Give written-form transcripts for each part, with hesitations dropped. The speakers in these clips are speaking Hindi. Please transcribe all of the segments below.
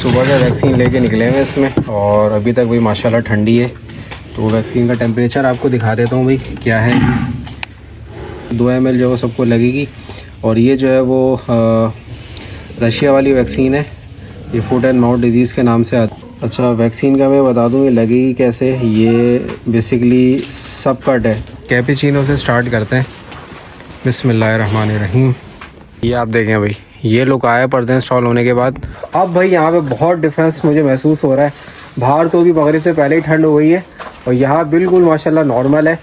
सुबह का वैक्सीन लेके निकले हैं इसमें और अभी तक भाई माशाल्लाह ठंडी है। तो वैक्सीन का टेम्परेचर आपको दिखा देता हूँ भाई क्या है। 2 ml जो है सबको लगेगी और ये जो है वो रशिया वाली वैक्सीन है। ये फुट एंड माउथ डिजीज़ के नाम से अच्छा वैक्सीन का मैं बता दूँ ये लगेगी कैसे। ये बेसिकली सब कट है। कैपेचिनो से स्टार्ट करते हैं। बिस्मिल्लाहिर्रहमानिर्रहीम। ये आप देखें भाई ये लुक आया पर्दे इंस्टॉल होने के बाद। अब भाई यहाँ पे बहुत डिफरेंस मुझे महसूस हो रहा है। बाहर तो भी मगरिब से पहले ही ठंड हो गई है और यहाँ बिल्कुल माशाल्लाह नॉर्मल है।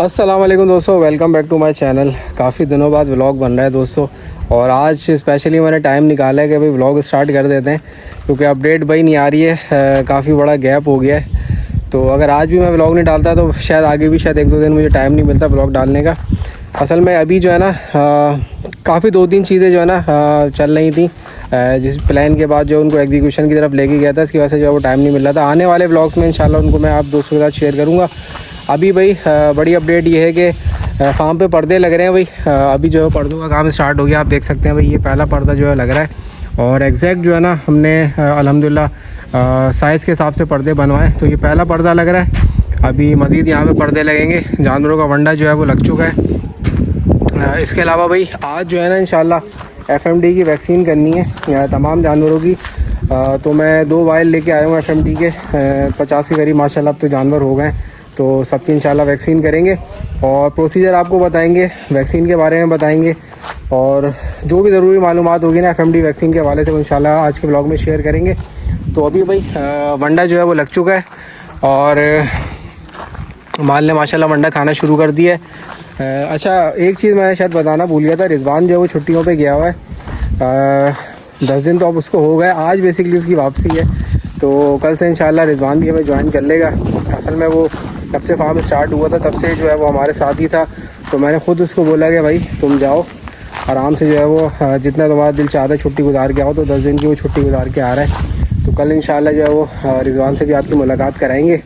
अस्सलाम वालेकुम दोस्तों, welcome back to my channel. काफ़ी दिनों बाद व्लॉग बन रहा है दोस्तों और आज स्पेशली मैंने टाइम निकाला है कि भाई व्लॉग स्टार्ट कर देते हैं क्योंकि अपडेट भाई नहीं आ रही है। काफ़ी बड़ा गैप हो गया है। तो अगर आज भी मैं व्लॉग नहीं डालता तो शायद आगे भी शायद 1-2 दिन मुझे टाइम नहीं मिलता व्लॉग डालने का। असल में अभी जो है ना काफ़ी 2-3 चीज़ें जो है ना चल रही थी जिस प्लान के बाद जो उनको एग्जीक्यूशन की तरफ लेके गया था, इसकी वजह से जो है वो टाइम नहीं मिल रहा था। आने वाले व्लॉग्स में इंशाल्लाह उनको मैं आप दोस्तों के साथ शेयर करूँगा। अभी भाई बड़ी अपडेट ये है कि फार्म पे पर्दे लग रहे हैं भाई। अभी जो है पर्दों का काम स्टार्ट हो गया। आप देख सकते हैं भाई ये पहला पर्दा जो है लग रहा है और एग्जैक्ट जो है ना हमने अल्हम्दुलिल्लाह साइज़ के हिसाब से पर्दे बनवाए। तो ये पहला पर्दा लग रहा है। अभी मज़ीद यहाँ पे पर्दे लगेंगे। जानवरों का वंडा जो है वो लग चुका है। इसके अलावा भाई आज जो है ना इंशाल्लाह FMD की वैक्सीन करनी है तमाम जानवरों की। तो मैं 2 वायल लेके आया हूँ FMD के। 50 के करीब माशाल्लाह अब तो जानवर हो गए। तो सबकी इंशाल्लाह वैक्सीन करेंगे और प्रोसीजर आपको बताएंगे, वैक्सीन के बारे में बताएंगे और जो भी ज़रूरी मालूमात होगी ना FMD वैक्सीन के हवाले से वो इंशाल्लाह आज के ब्लॉग में शेयर करेंगे। तो अभी भाई वंडा जो है वो लग चुका है और माल ने माशाल्लाह वंडा खाना शुरू कर दिया है। अच्छा एक चीज़ मैं शायद बताना भूल गया था। रिजवान जो है वो छुट्टियों पे गया हुआ है। 10 दिन तो अब उसको हो गए। आज बेसिकली उसकी वापसी है। तो कल से इंशाल्लाह रिजवान भी हमें ज्वाइन कर लेगा। असल में वो जब से फार्म स्टार्ट हुआ था तब से जो है वो हमारे साथ ही था। तो मैंने ख़ुद उसको बोला कि भाई तुम जाओ आराम से जो है वो जितना तुम्हारा दिल चाहता है छुट्टी गुजार के आओ। तो 10 दिन की वो छुट्टी गुजार के आ रहा है। तो कल इंशाल्लाह जो है वो रिजवान से भी आपकी मुलाकात कराएँगे।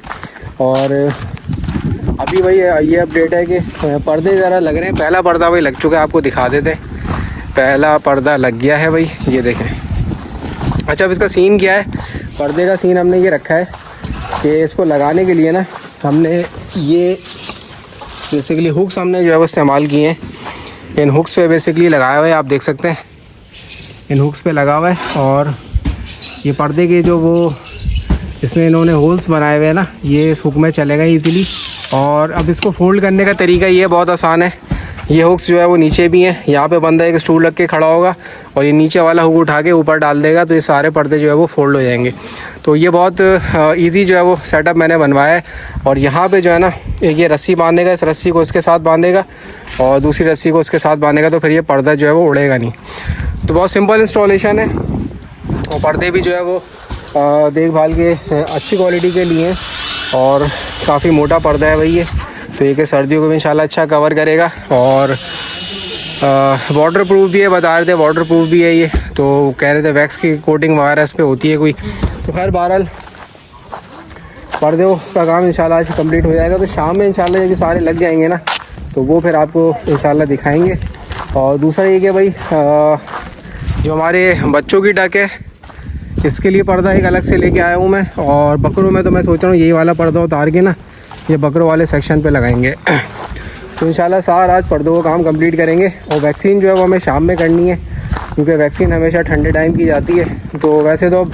और अभी भाई ये अपडेट है कि पर्दे ज़रा लग रहे हैं। पहला पर्दा भाई लग चुका है, आपको दिखा देते। पहला पर्दा लग गया है भाई, ये देखें। अच्छा अब इसका सीन क्या है। पर्दे का सीन हमने ये रखा है कि इसको लगाने के लिए ना हमने ये बेसिकली हुक्स हमने जो है वो इस्तेमाल किए हैं। इन हुक्स पे बेसिकली लगाया हुआ है, आप देख सकते हैं इन हुक्स पे लगा हुआ है। और ये पर्दे के जो वो इसमें इन्होंने होल्स बनाए हुए हैं ना, ये इस हुक में चलेगा ईज़िली। और अब इसको फोल्ड करने का तरीका ये बहुत आसान है। ये हुक्स जो है वो नीचे भी हैं। यहाँ पे बंदा एक स्टूल रख के खड़ा होगा और ये नीचे वाला हुक उठा के ऊपर डाल देगा तो ये सारे पर्दे जो है वो फोल्ड हो जाएंगे। तो ये बहुत इजी जो है वो सेटअप मैंने बनवाया है। और यहाँ पे जो है ना एक ये रस्सी बांधेगा, इस रस्सी को इसके साथ बांधेगा और दूसरी रस्सी को उसके साथ बांधेगा तो फिर ये पर्दा जो है वो उड़ेगा नहीं। तो बहुत सिंपल इंस्टॉलेशन है। और पर्दे भी जो है वो देखभाल के अच्छी क्वालिटी के लिए और काफ़ी मोटा पर्दा है भाई ये। तो ये कि सर्दियों को भी इंशाल्लाह अच्छा कवर करेगा और वाटर प्रूफ भी है, बता रहे थे वाटर प्रूफ भी है ये। तो कह रहे थे वैक्स की कोटिंग वगैरह इस पर होती है कोई। तो खैर बहरहाल पर्दों का काम इंशाल्लाह आज कंप्लीट हो जाएगा। तो शाम में इंशाल्लाह जब सारे लग जाएंगे ना तो वो फिर आपको इंशाल्लाह दिखाएंगे। और दूसरा ये कि भाई जो हमारे बच्चों की डक है इसके लिए पर्दा एक अलग से लेके आया हूँ मैं। और बकरों में तो मैं सोच रहा हूँ यही वाला पर्दा उतार के ना ये बकरों वाले सेक्शन पे लगाएंगे। तो इंशाल्लाह सारा आज पर्दों का काम कंप्लीट करेंगे। और वैक्सीन जो है वो हमें शाम में करनी है क्योंकि वैक्सीन हमेशा ठंडे टाइम की जाती है। तो वैसे तो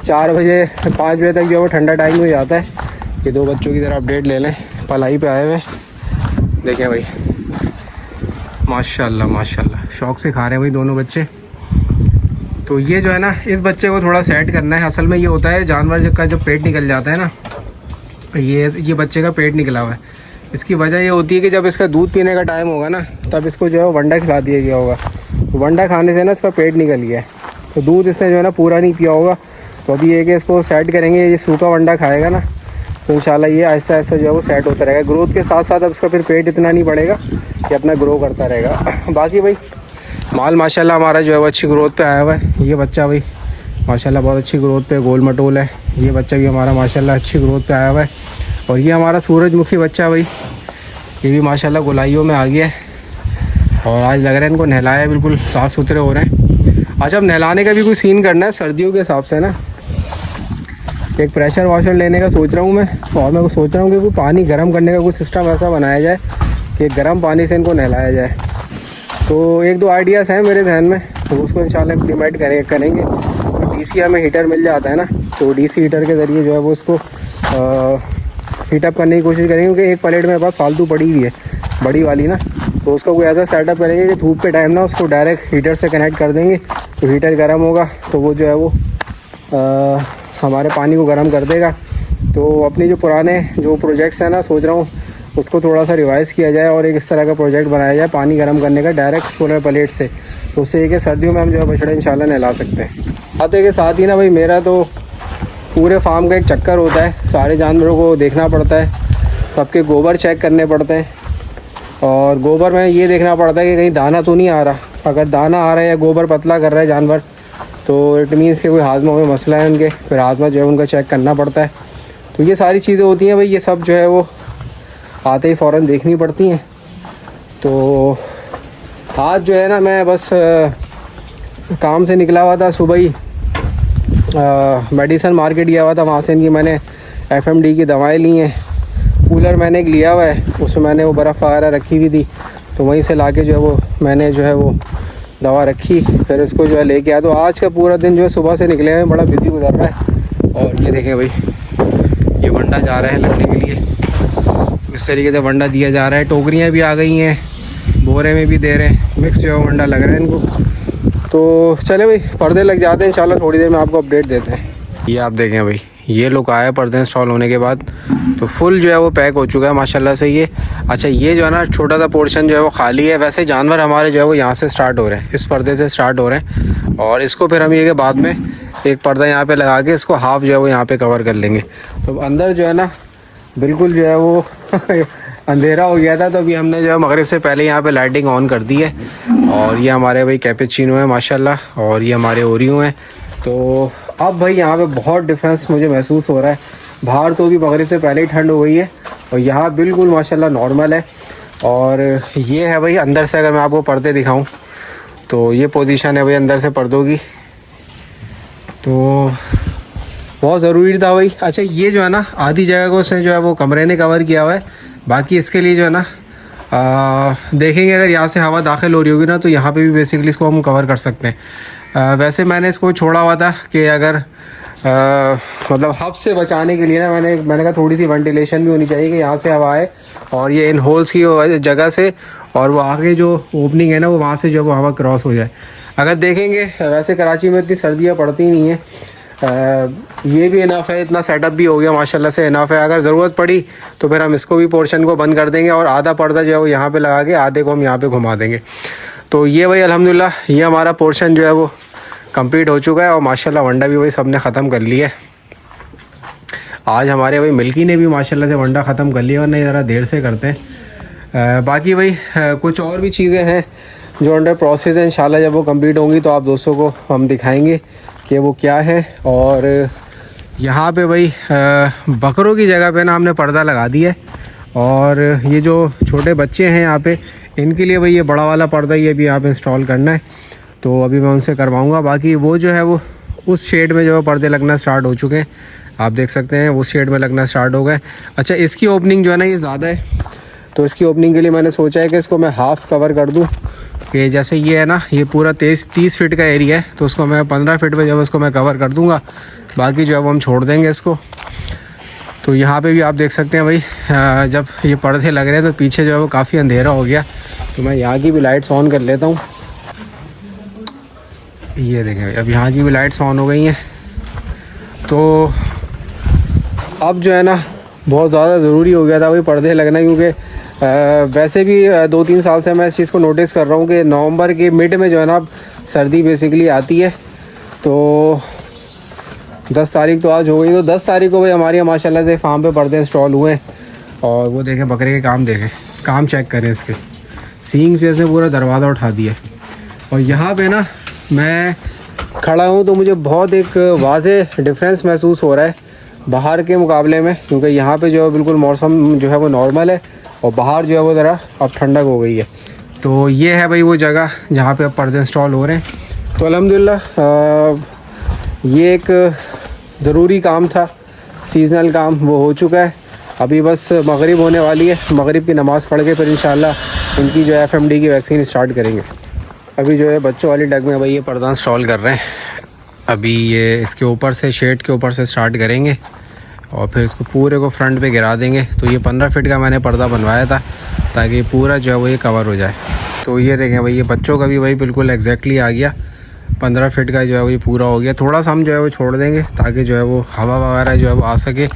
4 बजे 5 बजे तक जो है वो ठंडा टाइम हो जाता है। ये 2 बच्चों की तरह अपडेट ले लें, पलाई पे आए हुए देखें भाई माशाल्लाह माशाल्लाह शौक़ से खा रहे हैं भाई दोनों बच्चे। तो ये जो है ना इस बच्चे को थोड़ा सेट करना है। असल में ये होता है जानवर का जब पेट निकल जाता है ना, ये बच्चे का पेट निकला हुआ है। इसकी वजह ये होती है कि जब इसका दूध पीने का टाइम होगा ना तब इसको जो है वंडा खिला दिया गया होगा। तो वंडा खाने से ना इसका पेट निकल गया है तो दूध इसने जो है ना पूरा नहीं पिया होगा। तो अभी ये कि इसको सेट करेंगे। ये सूखा वंडा खाएगा ना तो इंशाल्लाह ये ऐसा ऐसा जो है वो सेट होता रहेगा। ग्रोथ के साथ साथ अब इसका फिर पेट इतना नहीं बढ़ेगा कि अपना ग्रो करता रहेगा। बाकी भाई माल माशाल्लाह हमारा जो है वो अच्छी ग्रोथ पे आया हुआ है। ये बच्चा भाई माशाल्लाह बहुत अच्छी ग्रोथ पे गोल मटोल है। ये बच्चा भी हमारा माशाल्लाह अच्छी ग्रोथ पे आया हुआ है। और ये हमारा सूरजमुखी बच्चा भाई ये भी माशाल्लाह गोलाइयों में आ गया है। और आज लग रहा है इनको नहलाया बिल्कुल साफ़ सुथरे हो रहे हैं। अच्छा अब नहलाने का भी कोई सीन करना है सर्दियों के हिसाब से ना। एक प्रेशर वॉशर लेने का सोच रहा हूँ मैं, और मैं सोच रहा हूँ कि कोई पानी गर्म करने का कोई सिस्टम ऐसा बनाया जाए कि गर्म पानी से इनको नहलाया जाए। तो एक दो आइडियाज़ हैं मेरे जहन में, तो उसको इंशाल्लाह इम्प्लीमेंट करेंगे। तो डीसी हमें हीटर मिल जाता है ना, तो डीसी हीटर के ज़रिए जो है वो उसको हीटअप करने की कोशिश करेंगे, क्योंकि एक प्लेट मेरे पास फालतू पड़ी हुई है बड़ी वाली ना, तो उसका कोई ऐसा सेटअप करेंगे कि धूप के टाइम ना उसको डायरेक्ट हीटर से कनेक्ट कर देंगे, तो हीटर गर्म होगा तो वो जो है वो हमारे पानी को गर्म कर देगा। तो अपने जो पुराने जो प्रोजेक्ट्स हैं ना, सोच रहा हूँ उसको थोड़ा सा रिवाइज़ किया जाए और एक इस तरह का प्रोजेक्ट बनाया जाए पानी गर्म करने का डायरेक्ट सोलर प्लेट से, तो उससे एक सर्दियों में हम जो है बछड़े इंशाल्लाह नहला सकते हैं। आते के साथ ही ना भाई मेरा तो पूरे फार्म का एक चक्कर होता है, सारे जानवरों को देखना पड़ता है, सबके गोबर चेक करने पड़ते हैं, और गोबर में ये देखना पड़ता है कि कहीं दाना तो नहीं आ रहा। अगर दाना आ रहा है या गोबर पतला कर रहा है जानवर, तो इट मीन्स कि कोई हाजमा में मसला है उनके, फिर हाजमा जो है उनका चेक करना पड़ता है। तो ये सारी चीज़ें होती हैं भाई, ये सब जो है वो आते ही फ़ौरन देखनी पड़ती हैं। तो आज जो है ना मैं बस काम से निकला हुआ था सुबह ही, मेडिसन मार्केट गया हुआ था, वहाँ से इनकी मैंने FMD की दवाएं ली हैं। कूलर मैंने एक लिया हुआ है, उसमें मैंने वो बर्फ़ वगैरह रखी हुई थी, तो वहीं से लाके जो है वो मैंने जो है वो दवा रखी, फिर इसको जो है लेके आया। तो आज का पूरा दिन जो है सुबह से निकले हैं बड़ा बिजी गुजर रहा है। और ये देखें भाई, ये वंडा जा रहा है लगने के लिए, इस तरीके से वंडा दिया जा रहा है। टोकरियाँ भी आ गई हैं, बोरे में भी दे रहे हैं, मिक्स जो है वंडा लग रहा है इनको। तो चले भाई पर्दे लग जाते हैं, इंशाल्लाह थोड़ी देर में आपको अपडेट देते हैं। ये आप देखें भाई, ये लोग आए पर्दे इंस्टॉल होने के बाद, तो फुल जो है वो पैक हो चुका है माशाल्लाह से ये। अच्छा ये जो है ना छोटा सा पोर्शन जो है वो खाली है। वैसे जानवर हमारे जो है वो यहाँ से स्टार्ट हो रहे हैं, इस पर्दे से स्टार्ट हो रहे हैं, और इसको फिर हम ये के बाद में एक पर्दा यहाँ पे लगा के इसको हाफ जो है वो यहाँ पे कवर कर लेंगे। तो अंदर जो है ना बिल्कुल जो है वो अंधेरा हो गया था, तो अभी हमने जो है मगरिब से पहले यहाँ पे लाइटिंग ऑन कर दी है। और ये हमारे भाई कैपेचिनो है माशाल्लाह, और ये हमारे ओरियो हैं। तो अब भाई यहाँ पे बहुत डिफरेंस मुझे महसूस हो रहा है। बाहर तो भी मगरिब से पहले ही ठंड हो गई है, और यहाँ बिल्कुल माशाल्लाह नॉर्मल है। और ये है भाई अंदर से, अगर मैं आपको पर्दे दिखाऊं तो ये पोजीशन है भाई अंदर से पर्दों की, तो बहुत ज़रूरी था भाई। अच्छा ये जो है ना आधी जगह को उसने जो है वो कमरे ने कवर किया हुआ है, बाकी इसके लिए जो है ना देखेंगे अगर यहाँ से हवा दाखिल हो रही होगी ना, तो यहाँ पे भी बेसिकली इसको हम कवर कर सकते हैं। वैसे मैंने इसको छोड़ा हुआ था कि अगर मतलब हब से बचाने के लिए ना मैंने कहा थोड़ी सी वेंटिलेशन भी होनी चाहिए कि यहाँ से हवा आए, और ये इन होल्स की जगह से और वो आगे जो ओपनिंग है ना वो वहाँ से जो वो हवा क्रॉस हो जाए। अगर देखेंगे वैसे कराची में इतनी सर्दियाँ पड़ती नहीं हैं, ये भी इनफ है, इतना सेटअप भी हो गया माशाल्लाह से इनफ है। अगर ज़रूरत पड़ी तो फिर हम इसको भी पोर्शन को बंद कर देंगे, और आधा पर्दा जो है वो यहाँ पे लगा के आधे को हम यहाँ पे घुमा देंगे। तो ये भाई अल्हम्दुलिल्लाह ये हमारा पोर्शन जो है वो कंप्लीट हो चुका है, और माशाल्लाह वंडा भी भाई सब ने ख़त्म कर लिया है। आज हमारे भाई मिल्की ने भी माशाल्लाह से वंडा ख़त्म कर लिया, और नहीं ज़रा देर से करते हैं। बाकी भाई कुछ और भी चीज़ें हैं जो अंडर प्रोसेस है, इंशाल्लाह जब वो कंप्लीट होंगी तो आप दोस्तों को हम दिखाएंगे कि वो क्या है। और यहाँ पे भाई बकरों की जगह पे ना हमने पर्दा लगा दिया है, और ये जो छोटे बच्चे हैं यहाँ पे इनके लिए भाई ये बड़ा वाला पर्दा ये भी यहाँ पे इंस्टॉल करना है, तो अभी मैं उनसे करवाऊँगा। बाकी वो जो है वो उस शेड में जो है पर्दे लगना स्टार्ट हो चुके हैं, आप देख सकते हैं उस शेड में लगना स्टार्ट हो गए। अच्छा इसकी ओपनिंग जो है ना ये ज़्यादा है, तो इसकी ओपनिंग के लिए मैंने सोचा है कि इसको मैं हाफ़ कवर कर दूँ, कि जैसे ये है ना ये पूरा 30 फीट का एरिया है, तो उसको मैं 15 फीट पे जब इसको मैं कवर कर दूंगा, बाकी जो है वो हम छोड़ देंगे इसको। तो यहाँ पे भी आप देख सकते हैं भाई जब ये पर्दे लग रहे हैं तो पीछे जो है वो काफ़ी अंधेरा हो गया, तो मैं यहाँ की भी लाइट्स ऑन कर लेता हूँ। ये देखें भाई अब यहाँ की भी लाइट्स ऑन हो गई हैं। तो अब जो है ना बहुत ज़्यादा ज़रूरी हो गया था भाई पर्दे लगना, क्योंकि वैसे भी 2-3 साल से मैं इस चीज़ को नोटिस कर रहा हूँ कि नवंबर के मिड में जो है ना सर्दी बेसिकली आती है। तो 10 तारीख तो आज हो गई, तो 10 तारीख को भाई हमारे यहाँ माशाल्लाह से फार्म पे पर्दे इंस्टॉल हुए हैं। और वो देखें बकरे के काम, देखें काम चेक करें इसके, सींग से इसने पूरा दरवाज़ा उठा दिया। और यहाँ पे ना मैं खड़ा हूँ तो मुझे बहुत एक वाज़ेह डिफरेंस महसूस हो रहा है बाहर के मुकाबले में, क्योंकि यहाँ पे जो है बिल्कुल मौसम जो है वो नॉर्मल है, और बाहर जो है वो ज़रा अब ठंडक हो गई है। तो ये है भाई वो जगह जहाँ पे अब पर्दे इंस्टॉल हो रहे हैं। तो अल्हम्दुलिल्लाह ये एक ज़रूरी काम था सीजनल काम वो हो चुका है। अभी बस मगरिब होने वाली है, मगरिब की नमाज़ पढ़ के फिर इंशाल्लाह इनकी जो है FMD की वैक्सीन स्टार्ट करेंगे। अभी जो है बच्चों वाली डग में भाई ये पर्दा इंस्टॉल कर रहे हैं। अभी ये इसके ऊपर से शेड के ऊपर से स्टार्ट करेंगे और फिर इसको पूरे को फ्रंट पे गिरा देंगे। तो ये 15 फीट का मैंने पर्दा बनवाया था ताकि पूरा जो है वो ये कवर हो जाए। तो ये देखें भाई ये बच्चों का भी भाई बिल्कुल एग्जैक्टली आ गया, 15 फीट का जो है वो ये पूरा हो गया। थोड़ा सा हम जो है वो छोड़ देंगे ताकि जो है वो हवा वगैरह जो है वो आ सके,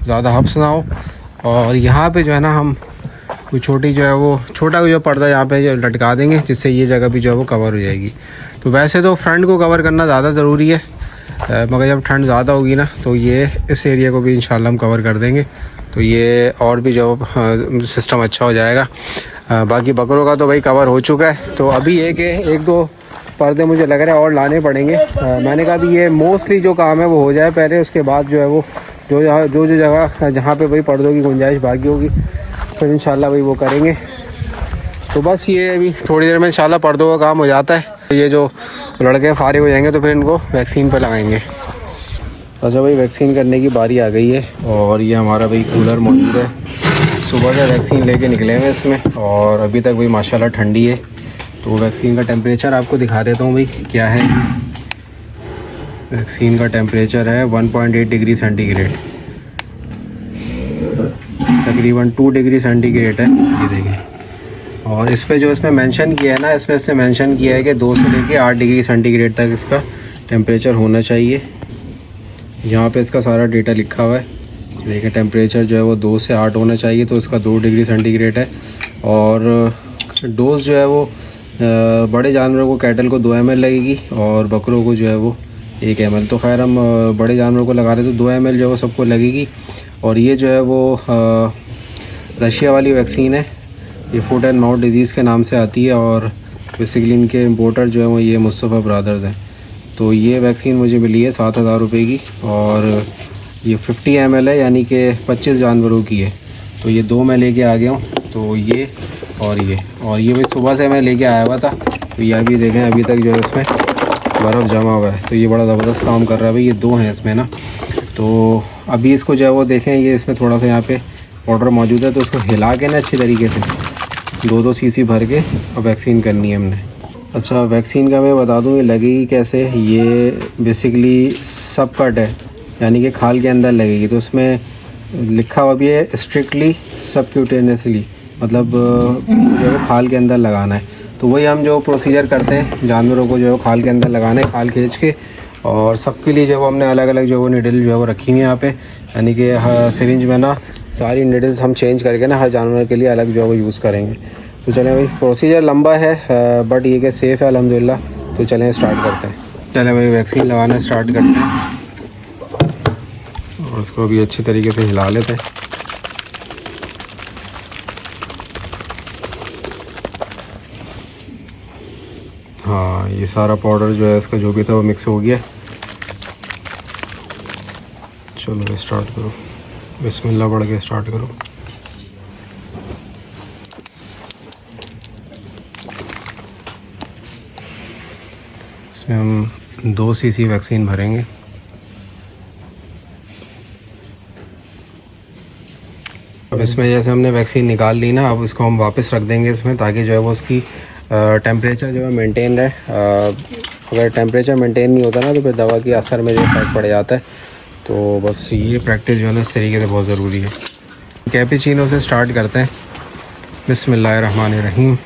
ज़्यादा हब्स ना हो। और यहाँ पे जो है ना हम कोई छोटी जो है वो छोटा जो पर्दा यहाँ पे जो लटका देंगे जिससे ये जगह भी जो है वो कवर हो जाएगी। तो वैसे तो फ्रंट को कवर करना ज़्यादा ज़रूरी है, मगर जब ठंड ज़्यादा होगी ना तो ये इस एरिया को भी इंशाल्लाह हम कवर कर देंगे। तो ये और भी जो सिस्टम अच्छा हो जाएगा। बाकी बकरों का तो भाई कवर हो चुका है। तो अभी एक दो पर्दे मुझे लग रहा है और लाने पड़ेंगे। मैंने कहा भी ये मोस्टली जो काम है वो हो जाए पहले, उसके बाद जो है वो जो जगह जहाँ पे भाई पर्दों की गुंजाइश बाकी होगी फिर इंशाल्लाह भाई वो करेंगे। तो बस ये अभी थोड़ी देर में इंशाल्लाह पर्दों का काम हो जाता है। ये जो लड़के फारिग हो जाएंगे तो फिर इनको वैक्सीन पर लगाएंगे। अच्छा भाई वैक्सीन करने की बारी आ गई है और ये हमारा भाई कूलर मौजूद है। सुबह से वैक्सीन लेके निकले हैं इसमें और अभी तक भाई माशाल्लाह ठंडी है। तो वैक्सीन का टेम्परेचर आपको दिखा देता हूँ भाई क्या है। वैक्सीन का टेम्परेचर है 1.8 डिग्री सेंटीग्रेड, तकरीबन 2 डिग्री सेंटीग्रेड है ये देखें। और इस पे जो इसमें मेंशन किया है ना, इसमें इससे मेंशन किया है कि 2 से लेके 8 डिग्री सेंटीग्रेड तक इसका टेम्परेचर होना चाहिए। यहाँ पे इसका सारा डेटा लिखा हुआ है। देखिए टेम्परेचर जो है वो 2 से 8 होना चाहिए, तो इसका 2 डिग्री सेंटीग्रेड है। और डोज जो है वो बड़े जानवरों को कैटल को 2 ml लगेगी और बकरों को जो है वो 1 ml। तो खैर हम बड़े जानवरों को लगा रहे तो 2 ml जो है वो सबको लगेगी। और ये जो है वो रशिया वाली वैक्सीन है, ये फुट एंड माउथ डिजीज़ के नाम से आती है और बेसिकली इनके इम्पोर्टर जो है वो ये मुस्तफ़ा ब्रदर्स हैं। तो ये वैक्सीन मुझे मिली है 7,000 रुपये की और ये 50 ml है, यानी कि 25 जानवरों की है। तो ये 2 मैं लेके आ गया हूँ। तो ये भाई सुबह से मैं लेके आया हुआ था। तो ये अभी देखें अभी तक जो है इसमें बर्फ़ जमा हुआ है। तो ये बड़ा ज़बरदस्त काम कर रहा है भाई। ये 2 हैं इसमें ना। तो अभी इसको जो है वो देखें, ये इसमें थोड़ा सा यहाँ पे पाउडर मौजूद है, तो उसको हिला के ना अच्छी तरीके से 2-2 सीसी भर के और वैक्सीन करनी है हमने। अच्छा वैक्सीन का मैं बता दूँ ये लगेगी कैसे। ये बेसिकली सब कट है, यानी कि खाल के अंदर लगेगी। तो उसमें लिखा हुआ भी है स्ट्रिक्टली सबक्यूटेनियसली, मतलब जो है वो खाल के अंदर लगाना है। तो वही हम जो प्रोसीजर करते हैं जानवरों को जो है खाल के अंदर लगाना है, खाल खींच के। और सबके लिए जो हमने अलग अलग जो वो निडल जो है वो रखी हुई है यहाँ पे, यानी कि सिरिंज में ना सारी निडल्स हम चेंज करके ना हर जानवर के लिए अलग जो है वो यूज़ करेंगे। तो चलें भाई, प्रोसीजर लंबा है बट ये कि सेफ़ है अल्हम्दुलिल्लाह। तो चलें स्टार्ट करते हैं। चलें भाई वैक्सीन लगाना स्टार्ट करते हैं और उसको भी अच्छी तरीके से हिला लेते हैं। हाँ ये सारा पाउडर जो है इसका जो भी था वो मिक्स हो गया। चलो स्टार्ट करो, बिस्मिल्लाह पढ़ के स्टार्ट करो। इसमें हम 2 सीसी वैक्सीन भरेंगे। अब इसमें जैसे हमने वैक्सीन निकाल ली ना, अब इसको हम वापस रख देंगे इसमें, ताकि जो है वो उसकी टेम्परेचर जो है मेंटेन रहे। अगर टेम्परेचर मेंटेन नहीं होता ना तो फिर दवा की असर में जो फर्क पड़ जाता है। तो बस ये प्रैक्टिस जो है ना इस तरीके से बहुत ज़रूरी है। कैपुचिनो से स्टार्ट करते हैं। बिस्मिल्लाहिर्रहमानिर्रहीम।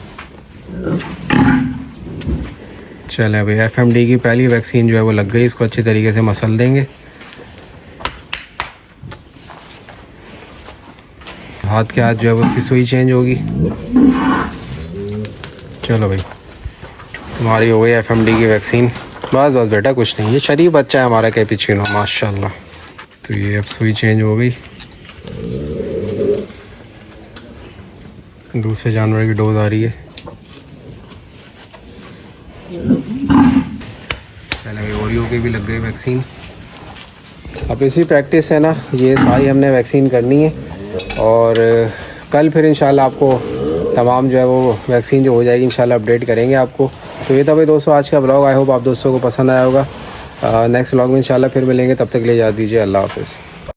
चलें भाई FMD की पहली वैक्सीन जो है वो लग गई। इसको अच्छी तरीके से मसल देंगे। हाथ के हाथ जो है वो उसकी सुई चेंज होगी। चलो भाई तुम्हारी हो गई FMD की वैक्सीन। बस बस बेटा कुछ नहीं, ये शरीफ बच्चा है हमारा कैपुचिनो माशाल्लाह। तो ये अब सुई चेंज हो गई। दूसरे जानवर की डोज आ रही है। चलो भाई ओरियो की भी लग गई वैक्सीन। अब इसी प्रैक्टिस है ना, ये सारी हमने वैक्सीन करनी है और कल फिर इंशाल्लाह आपको तमाम जो है वो वैक्सीन जो हो जाएगी इंशाल्लाह अपडेट करेंगे आपको। तो ये था भाई दोस्तों आज का ब्लॉग। आई होप आप दोस्तों को पसंद आया होगा। नेक्स्ट व्लॉग में इंशाल्लाह फिर मिलेंगे, तब तक ले जा दीजिए, अल्लाह हाफिज़।